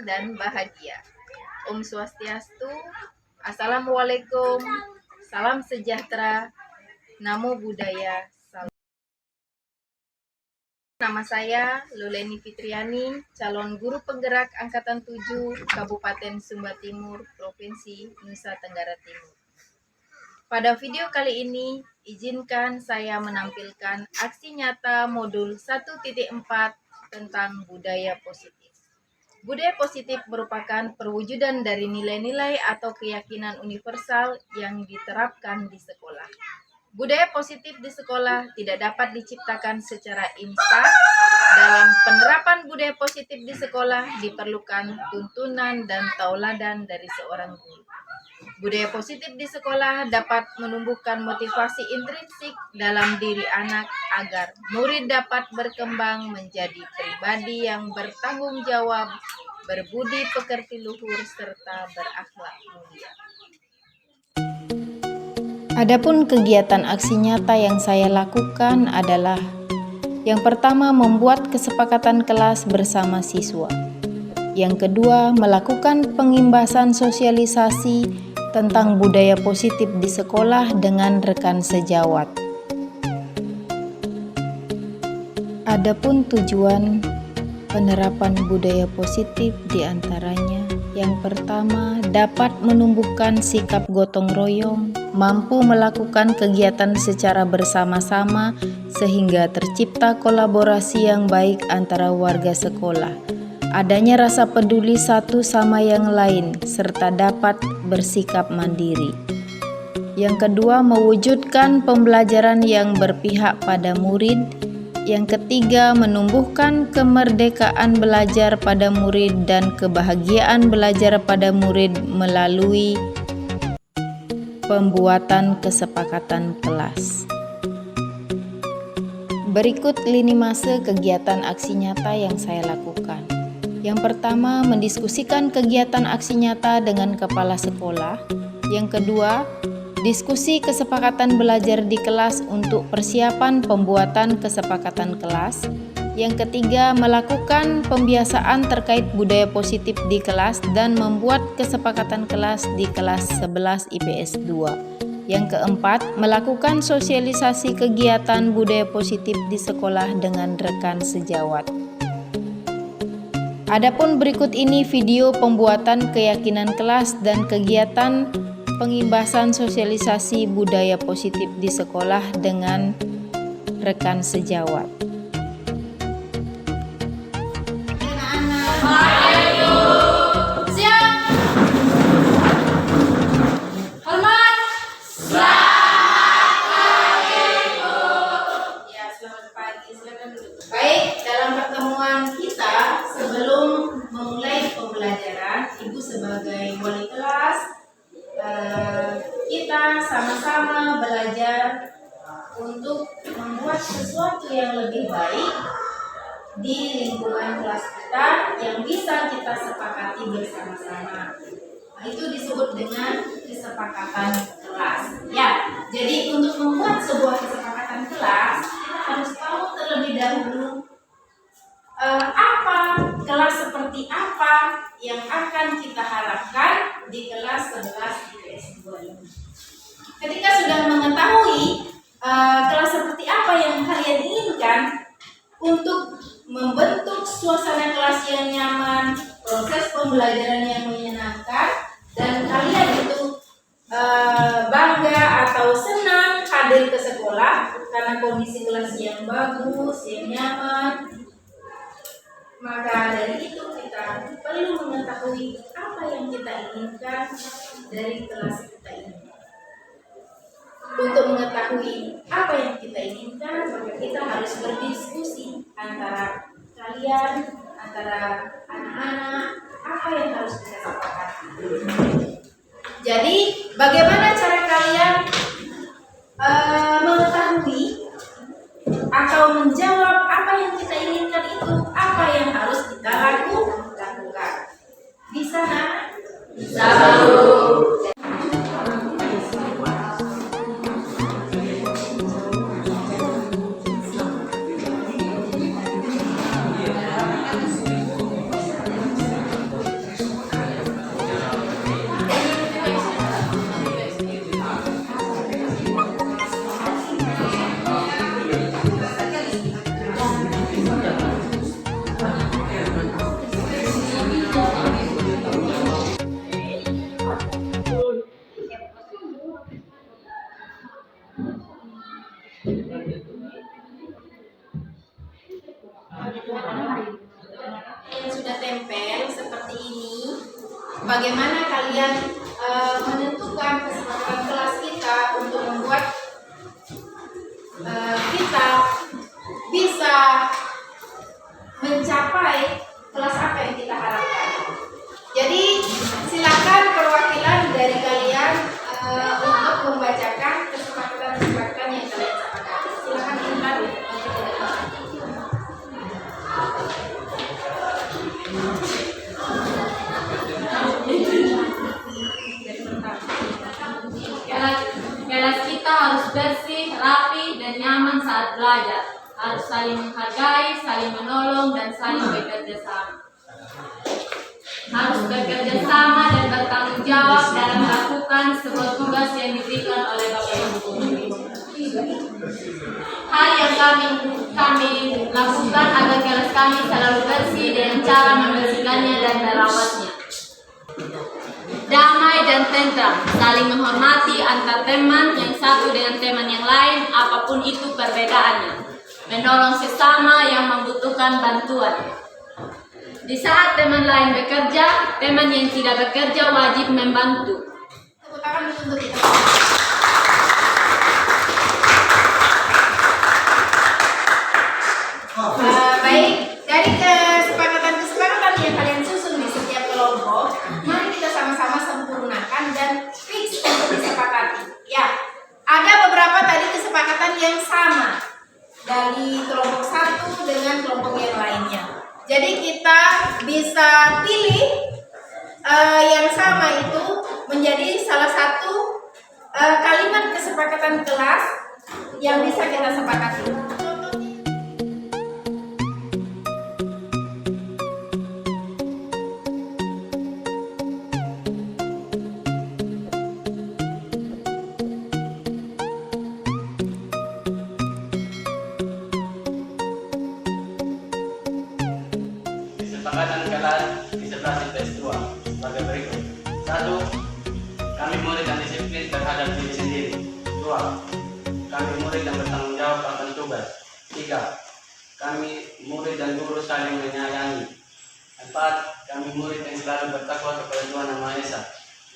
dan bahagia. Om Swastiastu, Assalamualaikum, salam sejahtera, Namo Buddhaya, salam. Nama saya Luleni Fitriani, calon guru penggerak Angkatan 7 Kabupaten Sumba Timur, Provinsi Nusa Tenggara Timur. Pada video kali ini, izinkan saya menampilkan aksi nyata modul 1.4 tentang budaya positif. Budaya positif merupakan perwujudan dari nilai-nilai atau keyakinan universal yang diterapkan di sekolah. Budaya positif di sekolah tidak dapat diciptakan secara instan. Dalam penerapan budaya positif di sekolah diperlukan tuntunan dan tauladan dari seorang guru. Budaya positif di sekolah dapat menumbuhkan motivasi intrinsik dalam diri anak agar murid dapat berkembang menjadi pribadi yang bertanggung jawab, berbudi pekerti luhur, serta berakhlak mulia. Adapun kegiatan aksi nyata yang saya lakukan adalah yang pertama, membuat kesepakatan kelas bersama siswa. Yang kedua, melakukan pengimbasan sosialisasi tentang budaya positif di sekolah dengan rekan sejawat. Adapun tujuan penerapan budaya positif diantaranya, yang pertama, dapat menumbuhkan sikap gotong royong, mampu melakukan kegiatan secara bersama-sama sehingga tercipta kolaborasi yang baik antara warga sekolah. Adanya rasa peduli satu sama yang lain, serta dapat bersikap mandiri. Yang kedua, mewujudkan pembelajaran yang berpihak pada murid. Yang ketiga, menumbuhkan kemerdekaan belajar pada murid dan kebahagiaan belajar pada murid melalui pembuatan kesepakatan kelas. Berikut lini masa kegiatan aksi nyata yang saya lakukan. Yang pertama, mendiskusikan kegiatan aksi nyata dengan kepala sekolah. Yang kedua, diskusi kesepakatan belajar di kelas untuk persiapan pembuatan kesepakatan kelas. Yang ketiga, melakukan pembiasaan terkait budaya positif di kelas dan membuat kesepakatan kelas di kelas 11 IPS 2. Yang keempat, melakukan sosialisasi kegiatan budaya positif di sekolah dengan rekan sejawat. Adapun berikut ini video pembuatan keyakinan kelas dan kegiatan pengimbasan sosialisasi budaya positif di sekolah dengan rekan sejawat. Baik, dalam pertemuan kita sebelum memulai pembelajaran, Ibu sebagai wali kelas, kita sama-sama belajar untuk membuat sesuatu yang lebih baik di lingkungan kelas kita yang bisa kita sepakati bersama-sama. Nah, itu disebut dengan kesepakatan kelas. Ya, jadi untuk membuat sebuah kesepakatan kelas, kita harus tahu terlebih dahulu apa kelas seperti apa yang akan kita harapkan di kelas 11 IPS 2 ini. Ketika sudah mengetahui kelas seperti apa yang kalian inginkan untuk membentuk suasana kelas yang nyaman, proses pembelajaran yang menyenangkan, dan kalian itu bangga atau senang hadir ke sekolah karena kondisi kelas yang bagus, yang nyaman, maka dari itu kita perlu mengetahui apa yang kita inginkan dari kelas kita ini. Untuk mengetahui apa yang kita inginkan, maka kita harus berdiskusi antara kalian, antara anak-anak, apa yang harus kita sepakati. Jadi, bagaimana cara kalian mengetahui atau menjawab apa yang kita inginkan itu, apa yang harus kita lakukan? Bisa, nak? Bisa. sudah tempel seperti ini, bagaimana kalian menentukan kesepakatan kelas kita untuk membuat kita bisa mencapai kelas apa yang kita harapkan. Jadi silakan perwakilan dari kalian untuk membacakan kesepakatan yang kalian sepakati. Silakan Intan maju ke depan. Kelas kita harus bersih, rapi, dan nyaman saat belajar. Harus saling menghargai, saling menolong, dan saling bekerja sama. Harus bekerja sama dan bertanggung jawab dalam melakukan sebuah tugas yang diberikan oleh Bapak Ibu guru. Hal yang kami lakukan agar kelas kami selalu bersih dengan cara membersihkannya dan merawatnya. Damai dan tentram, saling menghormati antar teman yang satu dengan teman yang lain, apapun itu perbedaannya. Menolong sesama yang membutuhkan bantuan. Di saat teman lain bekerja, teman yang tidak bekerja wajib membantu. Tepuk tangan untuk kita. Baik, dari kesepakatan yang kalian susun di setiap kelompok, mari kita sama-sama sempurnakan dan fix untuk disepakati. Ya, ada beberapa tadi kesepakatan yang sama dari kelompok satu dengan kelompok yang lainnya. Jadi kita bisa pilih yang sama itu menjadi salah satu kalimat kesepakatan kelas yang bisa kita sepakati. Kesepakatan kelas di 11/2 sebagai berikut. 1. Kami murid dan disiplin terhadap diri sendiri. 2. Kami murid yang bertanggung jawab akan tugas. 3. Kami murid dan guru saling menyayangi. 4. Kami murid yang selalu bertakwa kepada Tuhan Yang Maha Esa.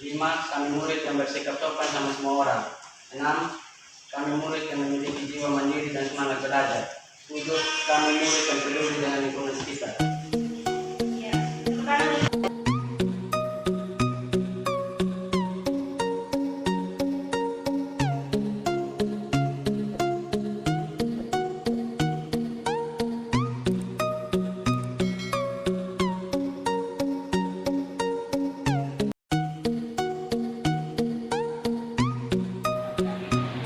5. Kami murid yang bersikap sopan sama semua orang. 6. Kami murid yang memiliki jiwa mandiri dan semangat belajar. 7. Kami murid yang peduli dengan lingkungan sekitar.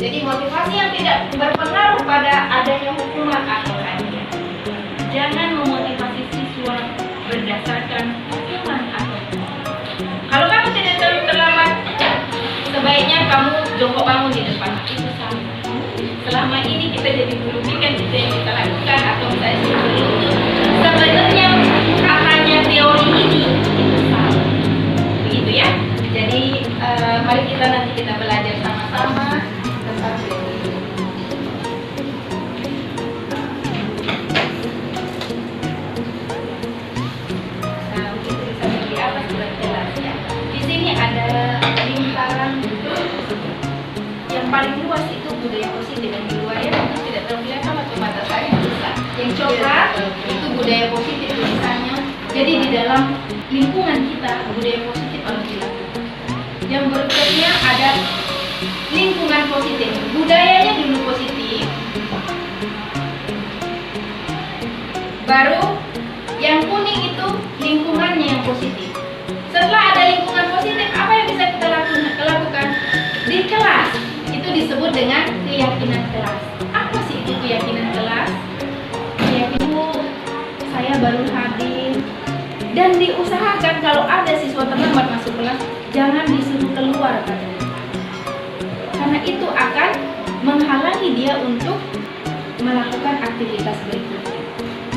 Jadi motivasi yang tidak berpengaruh pada adanya hukuman atau hadiah. Jangan memotivasi siswa berdasarkan hukuman atau hadiah. Kalau kamu tidak terlambat, sebaiknya kamu jongkok bangun di depan. Itu sama. Selama ini kita jadi guru kan itu yang kita lakukan atau misalnya berlutut. Sebenarnya hanya teori ini itu salah. Begitu ya. Jadi mari kita nanti kita belajar sama-sama. Paling luas itu budaya positif dan di luarnya itu tidak terlihat atau mata saya bisa. Yang coklat itu budaya positif tulisannya. Jadi di dalam lingkungan kita budaya positif harus dilakukan. Yang berikutnya ada lingkungan positif. Budayanya dulu positif. Baru yang kuning itu lingkungannya yang positif. Setelah ada lingkungan positif, apa yang bisa kita lakukan? Di kelas itu disebut dengan keyakinan kelas. Apa sih itu keyakinan kelas? Keyakinan saya baru hadir dan diusahakan kalau ada siswa terlambat masuk kelas jangan disuruh keluar katanya. Karena itu akan menghalangi dia untuk melakukan aktivitas berikutnya.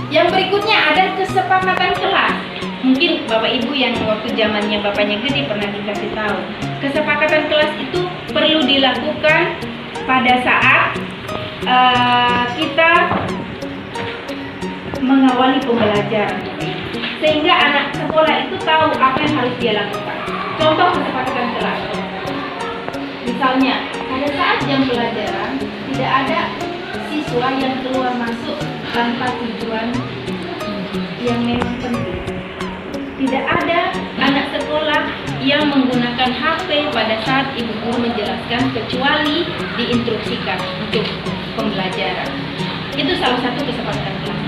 Yang berikutnya ada kesepakatan kelas. Mungkin Bapak Ibu yang waktu zamannya bapaknya gede pernah dikasih tahu. Kesepakatan kelas itu perlu dilakukan pada saat kita mengawali pembelajaran. sehingga anak sekolah itu tahu apa yang harus dia lakukan. Contoh kesepakatan kelas. Misalnya, pada saat jam pelajaran tidak ada siswa yang keluar masuk tanpa tujuan yang memang penting. Tidak ada anak sekolah yang menggunakan HP pada saat ibu guru menjelaskan kecuali diinstruksikan untuk pembelajaran. Itu salah satu kesepakatan kelas.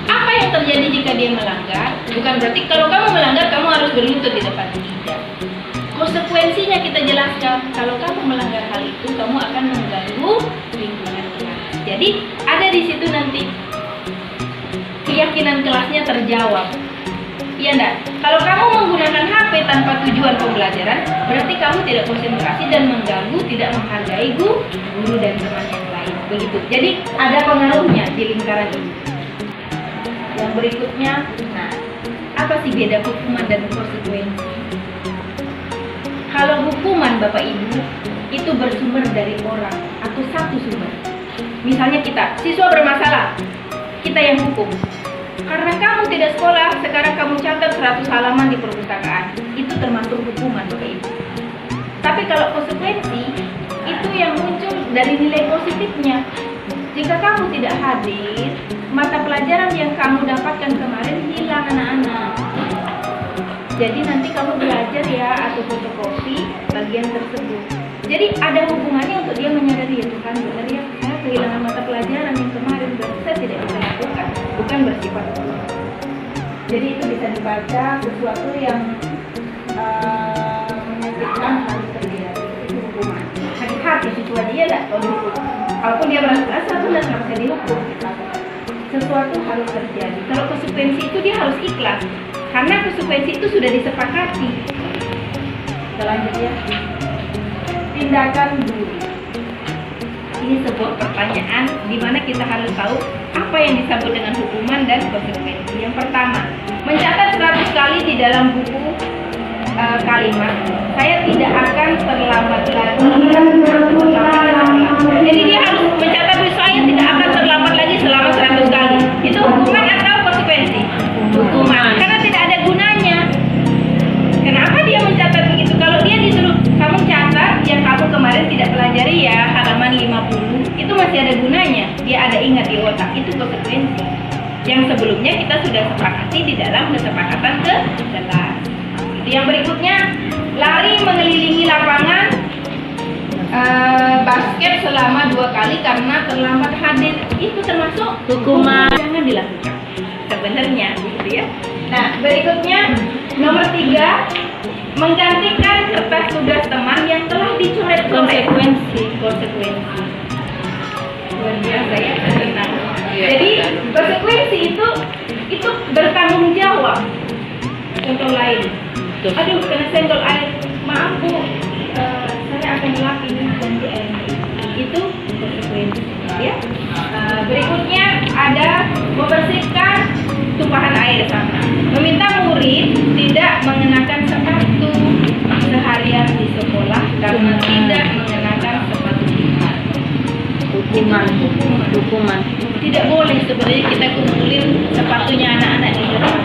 Apa yang terjadi jika dia melanggar? Bukan berarti kalau kamu melanggar kamu harus berlutut di depan, tidak. Konsekuensinya kita jelaskan, kalau kamu melanggar hal itu kamu akan mengganggu lingkungan kelas. Jadi ada di situ nanti keyakinan kelasnya terjawab. Iya enggak? Kalau kamu menggunakan HP tanpa tujuan pembelajaran, berarti kamu tidak konsentrasi dan mengganggu, tidak menghargai guru dan teman yang lain. Begitu. Jadi ada pengaruhnya di lingkaran ini. Yang berikutnya, nah, apa sih beda hukuman dan konsekuensi? Kalau hukuman Bapak Ibu itu bersumber dari orang atau satu sumber. Misalnya kita, siswa bermasalah, kita yang hukum. Karena kamu tidak sekolah, sekarang kamu catat 100 halaman di perpustakaan. Itu termasuk hukuman Bapak Ibu. Tapi kalau konsekuensi, itu yang muncul dari nilai positifnya. Jika kamu tidak hadir, mata pelajaran yang kamu dapatkan kemarin hilang anak-anak. Jadi nanti kamu belajar ya atau fotokopi bagian tersebut. Jadi ada hubungannya untuk dia menyadari, ya Tuhan, benar ya, saya kehilangan mata pelajaran yang kemarin, berarti saya tidak bisa lakukan. Bukan bersifat hukum. Jadi itu bisa dibaca sesuatu yang menyakitkan harus terjadi. Itu hukuman. Sakit hati siswa dia tidak kalau dihukum. Kalaupun dia merasa benar nggak bisa dihukum, sesuatu harus terjadi. Kalau konsekuensi itu dia harus ikhlas, karena konsekuensi itu sudah disepakati. Selanjutnya, tindakan guru. Ini sebuah pertanyaan di mana kita harus tahu apa yang disebut dengan hukuman dan konsekuensi. Yang pertama, mencatat 100 kali di dalam buku kalimat, saya tidak akan terlambat lagi. Jadi dia harus mencatat, saya tidak akan terlambat lagi selama 100 kali. Itu hukuman atau konsekuensi? Hukuman. Karena tidak ada gunanya. Kenapa dia mencatat begitu? Kalau dia disuruh kamu catat yang kamu kemarin tidak pelajari ya halaman 50, itu masih ada gunanya. Dia ada ingat di otak. Itu konsekuensi. Yang sebelumnya kita sudah sepakati di dalam kesepakatan kelas. Yang berikutnya, lari mengelilingi lapangan basket selama 2 kali karena terlambat hadir. Itu termasuk hukuman. Jangan dilakukan sebenarnya, gitu ya. Nah, berikutnya nomor 3, menggantikan kertas tugas teman yang telah dicoret. Konsekuensi. Luar biasa ya, tenang. Jadi konsekuensi itu bertanggung jawab. Contoh lain. Aduh, kena senggol air. Maaf Bu, saya akan lap ini ganti airnya. Itu konsekuensi. Ya. Berikutnya ada membersihkan tumpahan air sama. Meminta murid tidak mengenakan sepatu seharian di sekolah karena tidak mengenakan sepatu lipat. Hukuman. Tidak boleh sebenarnya kita kumpulin sepatunya anak-anak di rumah.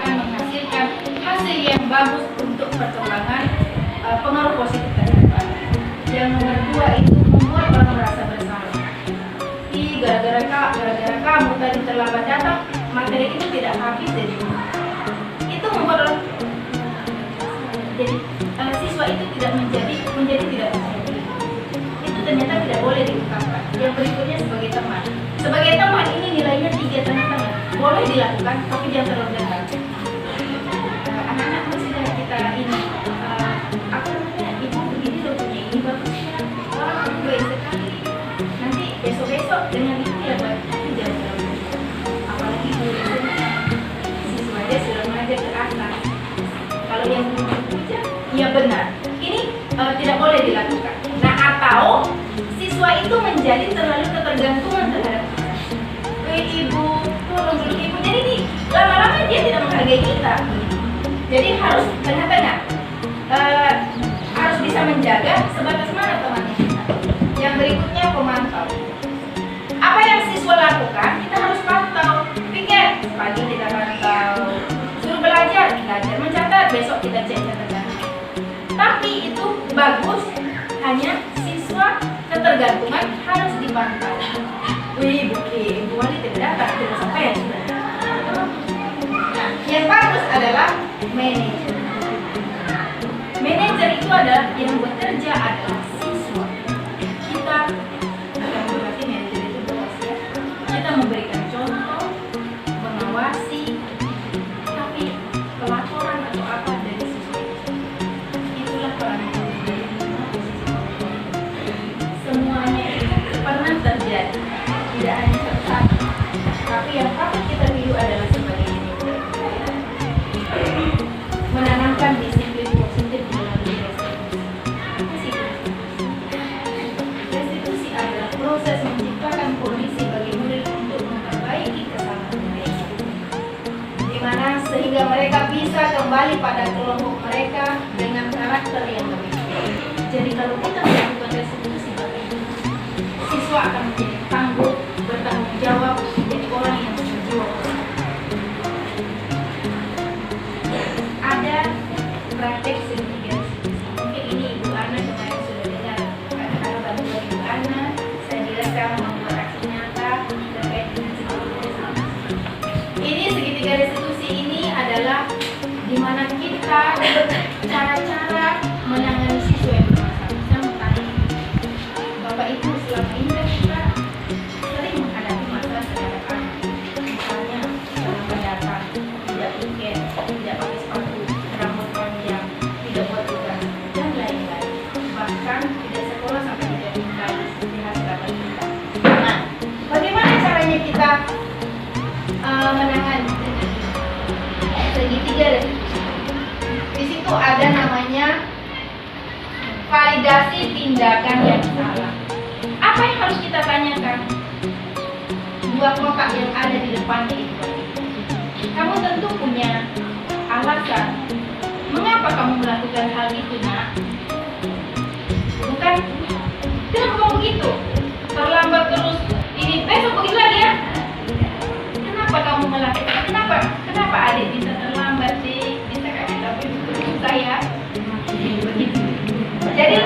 Menghasilkan hasil yang bagus untuk perkembangan pengaruh positif ke depan. Yang nomor 2 itu membuat orang merasa bersalah. Gara-gara kamu tadi terlambat datang, materi itu tidak habis dari rumah. Itu membuat orang, jadi siswa itu tidak menjadi tidak bisa. Itu ternyata tidak boleh diungkapkan. Yang berikutnya sebagai teman. Sebagai teman ini nilainya 3 tengah-tengah. Boleh dilakukan, tapi jangan terlalu dekat. Anak-anak masih dari kita ini. Aku namanya ibu begini loh punya ini bagusnya. Wah, baik sekali. Nanti besok-besok dengan itu ya buat itu jangan terlalu. Apalagi guru siswa dia sudah mengajar ke atas. Kalau yang puja, ya benar. Ini tidak boleh dilakukan. Nah, atau siswa itu menjadi terlalu ketergantungan terhadap ibu, tolong dulu ibu. Jadi ini lama-lama dia tidak menghargai kita. Jadi harus tengah-tengah. Harus bisa menjaga sebatas mana temannya kita. Yang berikutnya pemantau. Apa yang siswa siswa lakukan, kita harus pantau. Pikir, pagi kita pantau, suruh belajar, mencatat, besok kita cek catatan. Tapi itu bagus, hanya siswa ketergantungan harus dipantau. Wih, Bu Wali tidak datang, tidak sampai ya sudah. Nah, yang bagus adalah manajer. Manajer itu adalah yang bekerja adalah siswa. Kita akan berarti manajer itu bos ya. Kita memberikan contoh, mengawasi, tapi pelaporan atau apa dari siswa itu. Itulah peran manajer. Semuanya itu pernah terjadi, tidak hanya satu. Tapi yang patut kita tiru adalah sebagai ini. Menanamkan disiplin positif dalam diri restitusi. Apa sih restitusi adalah proses menciptakan kondisi bagi murid untuk memperbaiki kesalahan mereka, di mana sehingga mereka bisa kembali pada kelompok mereka dengan karakter yang lebih baik. Jadi kalau kita melakukan restitusi, siswa akan menjadi tangguh, bertanggung jawab, menjadi orang yang berjiwa. Ada praktek segitiga restitusi. Mungkin ini Ibu Ana kemarin sudah dengar. Ada bantuan Ibu Ana, saya jelaskan membuat aksi nyata terkait dengan segitiga restitusi. Ini segitiga restitusi ini adalah di mana kita cara-cara menangani siswa yang bermasalah. Saya mau tanya, Bapak Ibu selama ini kan kita sering menghadapi masalah terhadap anak. Misalnya dalam pendatang, tidak tiket, tidak pakai sepatu, rambut panjang, tidak buat tugas, dan lain-lain. Bahkan tidak sekolah sampai tidak dinilai seperti hasil rapat kita. Nah, bagaimana caranya kita menangani segitiga restitusi? Di situ ada namanya validasi tindakan yang salah. Apa yang harus kita tanyakan? Dua kotak yang ada di depannya itu. Kamu tentu punya alasan. Mengapa kamu melakukan hal itu, Nak? Bukan, kenapa kamu begitu? Terlambat terus. Ini besok begitu lagi ya? Kenapa kamu melakukan? Kenapa adik bisa terlambat sih? Bisa kasih tapi saya begitu. Jadi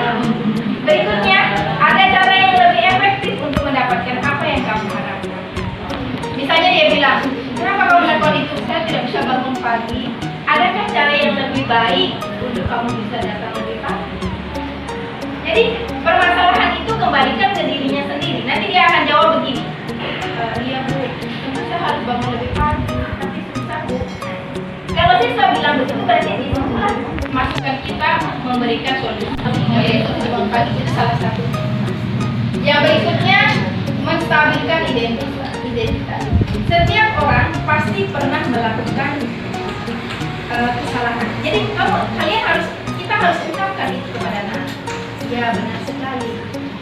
berikutnya ada cara yang lebih efektif untuk mendapatkan apa yang kamu harapkan. Misalnya dia bilang, kenapa kamu melakukan itu? Saya tidak bisa bangun pagi. Adakah cara yang lebih baik untuk kamu bisa datang lebih pagi? Jadi permasalahan itu kembalikan ke dirinya sendiri. Nanti dia akan jawab begini. Iya Bu, tentu saya harus bangun lebih pagi, tapi susah Bu. Kalau siswa bilang begitu berarti disitulah masukan kita memberikan solusi. Yaitu bangun pagi itu salah satu. Yang berikutnya menstabilkan identitas. Setiap orang pasti pernah melakukan kesalahan. Jadi kita harus ucapkan itu kepada anak. Ya benar sekali.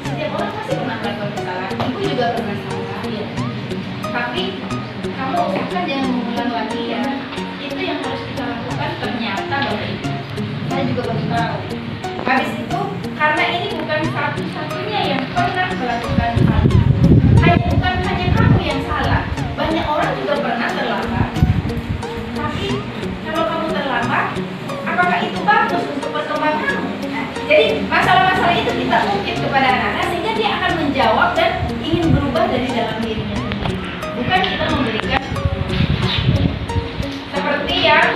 Setiap orang pasti pernah melakukan kesalahan. Ibu juga pernah salah. Ya. Tapi kamu usahakan jangan mengulang lagi ya. Itu yang harus kita lakukan. Ternyata Bapak Ibu, saya juga baru tahu. Habis itu karena ini bukan satu-satunya yang pernah melakukan hal itu. Bukan hanya kamu yang salah. Banyak orang juga pernah terlambat. Tapi kalau kamu terlambat, apakah itu bagus untuk perkembangan kamu? Nah, jadi masalah-masalah itu kita ungkit kepada anak-anak sehingga dia akan menjawab dan ingin berubah dari dalam dirinya sendiri. Bukan kita memberikan seperti yang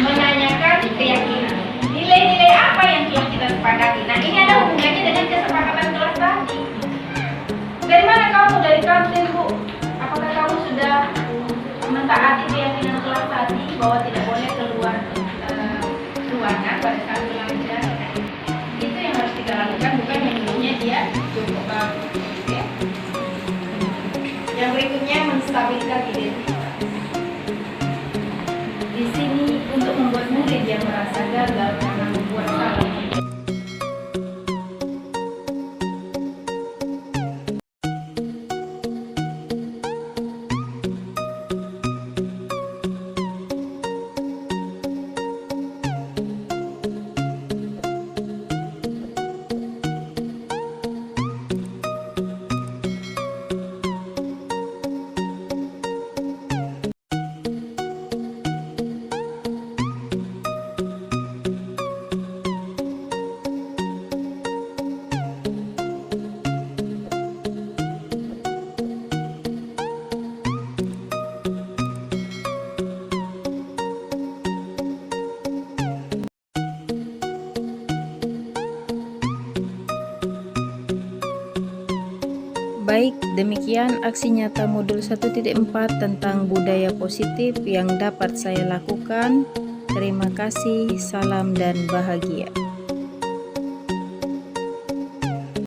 menanyakan keyakinan. Nilai-nilai apa yang telah kita sepakati? Nah, ini ada hubungannya dengan kesepakatan kelas tadi. Dari mana kamu? Dari kantin, Bu. Apakah kamu sudah mentaati keyakinan kelas tadi bahwa tidak boleh keluar ruangan pada saat belajar? Itu yang harus kita lakukan, bukan yang dulunya dia cukup bagus. Okay? Yang berikutnya menstabilkan identitas. Di sini untuk membuat murid yang merasa gagal karena membuat salah. Baik, demikian aksi nyata modul 1.4 tentang budaya positif yang dapat saya lakukan. Terima kasih, salam dan bahagia.